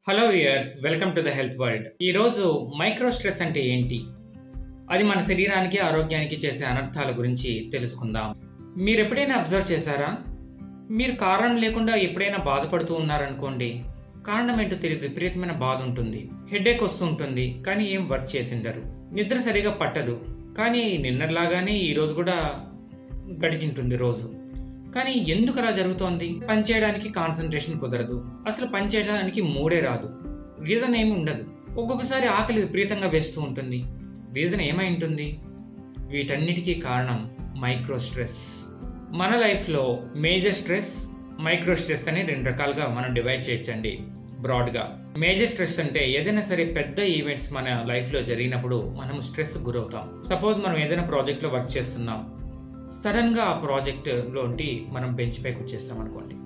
Hello viewers, welcome to the health world. ఈరోజు micro stress అంటే ఏంటి, అది మన శరీరానికి ఆరోగ్యానికి చేసే అనర్థాల గురించి తెలుసుకుందాం. మీరు ఎప్పుడైనా అబ్జర్వ్ చేశారా? మీరు కారణం లేకుండా ఎప్పుడైనా బాధపడుతూ ఉన్నారనుకోండి, కారణం ఏంటో తెలియదు, విపరీతమైన బాధ ఉంటుంది, హెడేక్ వస్తూ ఉంటుంది, కానీ ఏం వర్క్ చేసిండరు, నిద్ర సరిగా పట్టదు, కానీ నిన్నలాగానే ఈ రోజు కూడా గడిచింటుంది రోజు. కానీ ఎందుకు అలా జరుగుతోంది? పని చేయడానికి కాన్సన్ట్రేషన్ కుదరదు, అసలు పని చేయడానికి మూడే రాదు, రీజన్ ఏమి ఉండదు. ఒక్కొక్కసారి ఆకలి విపరీతంగా వేస్తూ ఉంటుంది, రీజన్ ఏమై ఉంటుంది? వీటన్నిటికీ కారణం మైక్రో స్ట్రెస్. మన లైఫ్లో మేజర్ స్ట్రెస్, మైక్రో స్ట్రెస్ అని రెండు రకాలుగా మనం డివైడ్ చేయొచ్చండి బ్రాడ్గా. మేజర్ స్ట్రెస్ అంటే ఏదైనా సరే పెద్ద ఈవెంట్స్ మన లైఫ్లో జరిగినప్పుడు మనం స్ట్రెస్ గురవుతాం. సపోజ్ మనం ఏదైనా ప్రాజెక్ట్లో వర్క్ చేస్తున్నాం, సడన్ గా ఆ ప్రాజెక్ట్ లోంటి మనం బెంచ్ పైకి వచ్చేస్తాం అనుకోండి,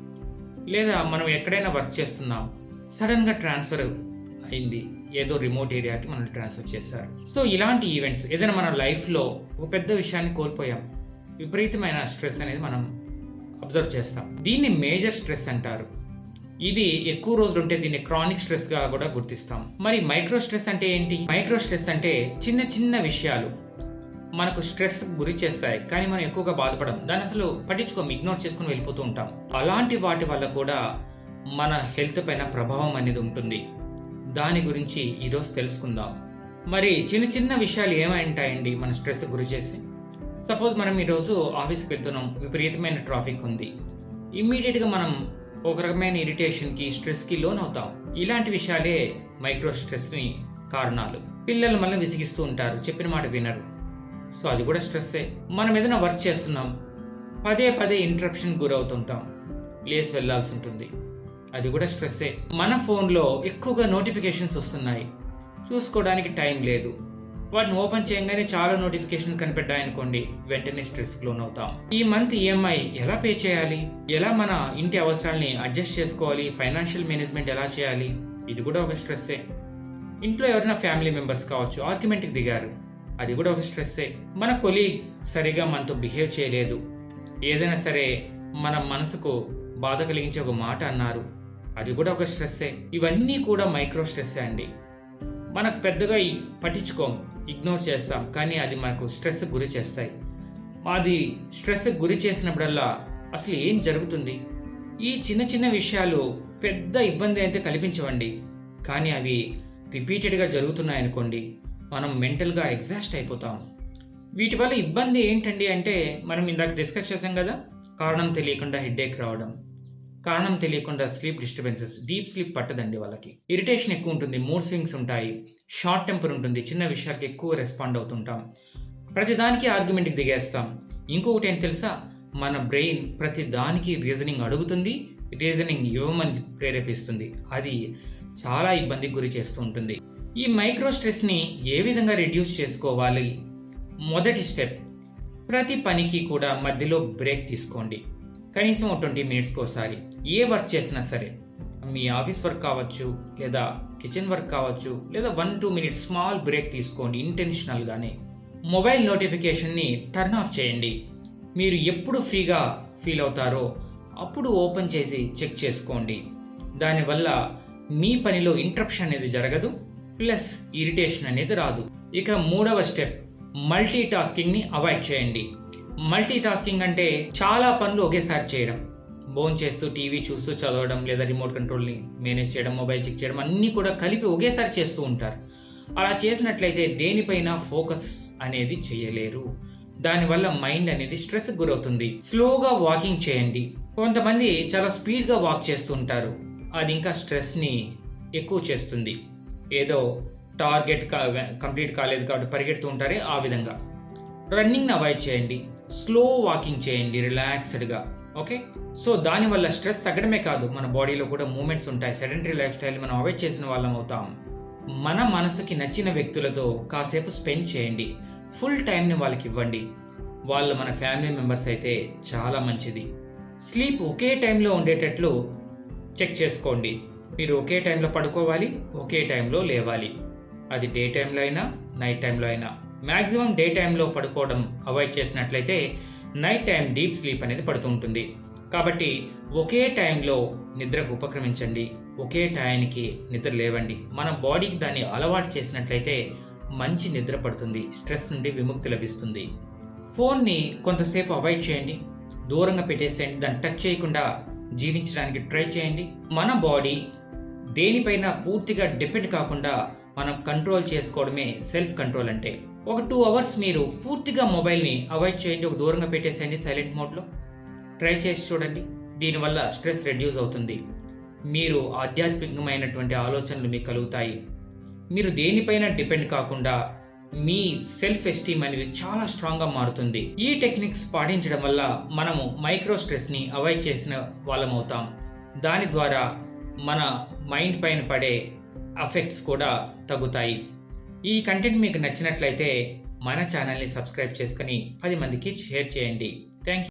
లేదా మనం ఎక్కడైనా వర్క్ చేస్తున్నాం, సడన్ గా ట్రాన్స్ఫర్ అయింది, ఏదో రిమోట్ ఏరియాకి మనం ట్రాన్స్ఫర్ చేశారు. సో ఇలాంటి ఈవెంట్స్ ఏదైనా మన లైఫ్ లో ఒక పెద్ద విషయాన్ని కోల్పోయాం, విపరీతమైన స్ట్రెస్ అనేది మనం అబ్జర్వ్ చేస్తాం. దీన్ని మేజర్ స్ట్రెస్ అంటారు. ఇది ఎక్కువ రోజులు ఉంటే దీన్ని క్రానిక్ స్ట్రెస్ గా కూడా గుర్తిస్తాం. మరి మైక్రో స్ట్రెస్ అంటే ఏంటి? మైక్రో స్ట్రెస్ అంటే చిన్న చిన్న విషయాలు మనకు స్ట్రెస్ గురి చేస్తాయి, కానీ మనం ఎక్కువగా బాధపడం, దాన్ని అసలు పట్టించుకోం, ఇగ్నోర్ చేసుకుని వెళ్ళిపోతూ ఉంటాం. అలాంటి వాటి వల్ల కూడా మన హెల్త్ పైన ప్రభావం అనేది ఉంటుంది. దాని గురించి ఈరోజు తెలుసుకుందాం. మరి చిన్న చిన్న విషయాలు ఏమైంటాయండి మన స్ట్రెస్ గురి చేసి? సపోజ్ మనం ఈరోజు ఆఫీస్కి వెళ్తున్నాం, విపరీతమైన ట్రాఫిక్ ఉంది, ఇమ్మీడియట్ గా మనం ఒక రకమైన ఇరిటేషన్ కి, స్ట్రెస్ కి లోన్ అవుతాం. ఇలాంటి విషయాలే మైక్రో స్ట్రెస్ ని కారణాలు. పిల్లలు మనల్ని విసిగిస్తూ ఉంటారు, చెప్పిన మాట వినరు, సో అది కూడా స్ట్రెస్సే. మనం ఏదైనా వర్క్ చేస్తున్నాం, పదే పదే ఇంటరప్షన్ గురవుతుంటాం, లేసి వెళ్లాల్సి ఉంటుంది, అది కూడా స్ట్రెస్సే. మన ఫోన్లో ఎక్కువగా నోటిఫికేషన్స్ వస్తున్నాయి, చూసుకోవడానికి టైం లేదు, వాటిని ఓపెన్ చేయగానే చాలా నోటిఫికేషన్ కనిపెట్టాయనుకోండి, వెంటనే స్ట్రెస్ లోన్ అవుతాం. ఈ మంత్ ఈఎంఐ ఎలా పే చేయాలి, ఎలా మన ఇంటి అవసరాలని అడ్జస్ట్ చేసుకోవాలి, ఫైనాన్షియల్ మేనేజ్మెంట్ ఎలా చేయాలి, ఇది కూడా ఒక స్ట్రెస్సే. ఇంట్లో ఎవరైనా ఫ్యామిలీ మెంబర్స్ కావచ్చు, ఆర్గ్యుమెంట్కి దిగారు, అది కూడా ఒక స్ట్రెస్సే. మన కొలీగ్ సరిగా మనతో బిహేవ్ చేయలేదు, ఏదైనా సరే మన మనసుకు బాధ కలిగించే ఒక మాట అన్నారు, అది కూడా ఒక స్ట్రెస్సే. ఇవన్నీ కూడా మైక్రో స్ట్రెస్సే అండి. మనకు పెద్దగా పట్టించుకోం, ఇగ్నోర్ చేస్తాం, కానీ అది మనకు స్ట్రెస్ గురి చేస్తాయి. అది స్ట్రెస్ గురి చేసినప్పుడల్లా అసలు ఏం జరుగుతుంది? ఈ చిన్న చిన్న విషయాలు పెద్ద ఇబ్బంది అయితే కల్పించవండి, కానీ అవి రిపీటెడ్గా జరుగుతున్నాయనుకోండి, మనం మెంటల్గా ఎగ్జాస్ట్ అయిపోతాం. వీటి వల్ల ఇబ్బంది ఏంటండి అంటే, మనం ఇందాక డిస్కస్ చేసాం కదా, కారణం తెలియకుండా హెడేక్ రావడం, కారణం తెలియకుండా స్లీప్ డిస్టర్బెన్సెస్, డీప్ స్లీప్ పట్టదండి వాళ్ళకి, ఇరిటేషన్ ఎక్కువ ఉంటుంది, మూడ్ స్వింగ్స్ ఉంటాయి, షార్ట్ టెంపర్ ఉంటుంది, చిన్న విషయాలకి ఎక్కువ రెస్పాండ్ అవుతుంటాం, ప్రతిదానికి ఆర్గ్యుమెంట్కి దిగేస్తాం. ఇంకొకటి ఏంటి తెలుసా, మన బ్రెయిన్ ప్రతి దానికి రీజనింగ్ అడుగుతుంది, రీజనింగ్ ఇవ్వమని ప్రేరేపిస్తుంది, అది చాలా ఇబ్బందికి గురి చేస్తూ ఉంటుంది. ఈ మైక్రో స్ట్రెస్ ని ఏ విధంగా రిడ్యూస్ చేసుకోవాలి? మొదటి స్టెప్, ప్రతి పనికి కూడా మధ్యలో బ్రేక్ తీసుకోండి, కనీసం 20 మినిట్స్కి ఒకసారి. ఏ వర్క్ చేసినా సరే, మీ ఆఫీస్ వర్క్ కావచ్చు, లేదా కిచెన్ వర్క్ కావచ్చు, లేదా 1-2 మినిట్స్ స్మాల్ బ్రేక్ తీసుకోండి ఇంటెన్షనల్ గానే. మొబైల్ నోటిఫికేషన్ ని టర్న్ ఆఫ్ చేయండి. మీరు ఎప్పుడు ఫ్రీగా ఫీల్ అవుతారో అప్పుడు ఓపెన్ చేసి చెక్ చేసుకోండి. దానివల్ల మీ పనిలో ఇంటరప్షన్ అనేది జరగదు, ప్లస్ ఇరిటేషన్ అనేది రాదు. ఇక మూడవ స్టెప్, మల్టీ టాస్కింగ్ ని అవాయిడ్ చేయండి. మల్టీ టాస్కింగ్ అంటే చాలా పనులు ఒకేసారి చేయడం, ఫోన్ చేస్తూ, టీవీ చూస్తూ, చదవడం, లేదా రిమోట్ కంట్రోల్ ని మేనేజ్ చేయడం, మొబైల్ చెక్ చేయడం, అన్ని కూడా కలిపి ఒకేసారి చేస్తూ ఉంటారు. అలా చేసినట్లయితే దేనిపైన ఫోకస్ అనేది చేయలేరు, దానివల్ల మైండ్ అనేది స్ట్రెస్ గురవుతుంది. స్లోగా వాకింగ్ చేయండి. కొంతమంది చాలా స్పీడ్ గా వాక్ చేస్తూ ఉంటారు, అది ఇంకా స్ట్రెస్ ని ఎక్కువ చేస్తుంది. ఏదో టార్గెట్ కంప్లీట్ కాలేదు కాబట్టి పరిగెడుతూ ఉంటారే, ఆ విధంగా. రన్నింగ్ అవాయిడ్ చేయండి, స్లో వాకింగ్ చేయండి రిలాక్స్డ్ గా. ఓకే, సో దానివల్ల స్ట్రెస్ తగ్గడమే కాదు, మన బాడీలో కూడా మూమెంట్స్ ఉంటాయి. సెడెంటరీ లైఫ్ స్టైల్ మనం అవాయిడ్ చేసిన వాళ్ళం అవుతాం. మన మనసుకి నచ్చిన వ్యక్తులతో కాసేపు స్పెండ్ చేయండి, ఫుల్ టైం ని వాళ్ళకి ఇవ్వండి. వాళ్ళు మన ఫ్యామిలీ మెంబర్స్ అయితే చాలా మంచిది. స్లీప్ ఒకే టైంలో ఉండేటట్లు చెక్ చేసుకోండి. మీరు ఒకే టైంలో పడుకోవాలి, ఒకే టైంలో లేవాలి, అది డే టైంలో అయినా నైట్ టైంలో అయినా. మ్యాక్సిమం డే టైంలో పడుకోవడం అవాయిడ్ చేసినట్లయితే నైట్ టైం డీప్ స్లీప్ అనేది పడుతూ ఉంటుంది. కాబట్టి ఒకే టైంలో నిద్రకు ఉపక్రమించండి. ఒకే టయానికి నిద్ర లేవండి. మన బాడీకి దాన్ని అలవాటు చేసినట్లయితే మంచి నిద్ర పడుతుంది, స్ట్రెస్ నుండి విముక్తి లభిస్తుంది. ఫోన్ని కొంతసేపు అవాయిడ్ చేయండి, దూరంగా పెట్టేసేయండి, దాన్ని టచ్ చేయకుండా జీవించడానికి ట్రై చేయండి. మన బాడీ దేనిపైన పూర్తిగా డిపెండ్ కాకుండా మనం కంట్రోల్ చేసుకోవడమే సెల్ఫ్ కంట్రోల్ అంటే. ఒక 2 అవర్స్ మీరు పూర్తిగా మొబైల్ని అవాయిడ్ చేయండి, ఒక దూరంగా పెట్టేసేయండి సైలెంట్ మోడ్లో. ట్రై చేసి చూడండి, దీనివల్ల స్ట్రెస్ రెడ్యూస్ అవుతుంది. మీరు ఆధ్యాత్మికమైనటువంటి ఆలోచనలు మీకు కలుగుతాయి. మీరు దేనిపైన డిపెండ్ కాకుండా మీ సెల్ఫ్ ఎస్టీమ్ అనేది చాలా స్ట్రాంగ్గా మారుతుంది. ఈ టెక్నిక్స్ పాటించడం వల్ల మనము మైక్రో స్ట్రెస్ని అవాయిడ్ చేసిన వాళ్ళం అవుతాం. దాని ద్వారా మన మైండ్ పైన పడే ఎఫెక్ట్స్ కూడా తగ్గుతాయి. ఈ కంటెంట్ మీకు నచ్చినట్లయితే మన ఛానల్ని సబ్స్క్రైబ్ చేసుకుని 10 మందికి షేర్ చేయండి. Thank you.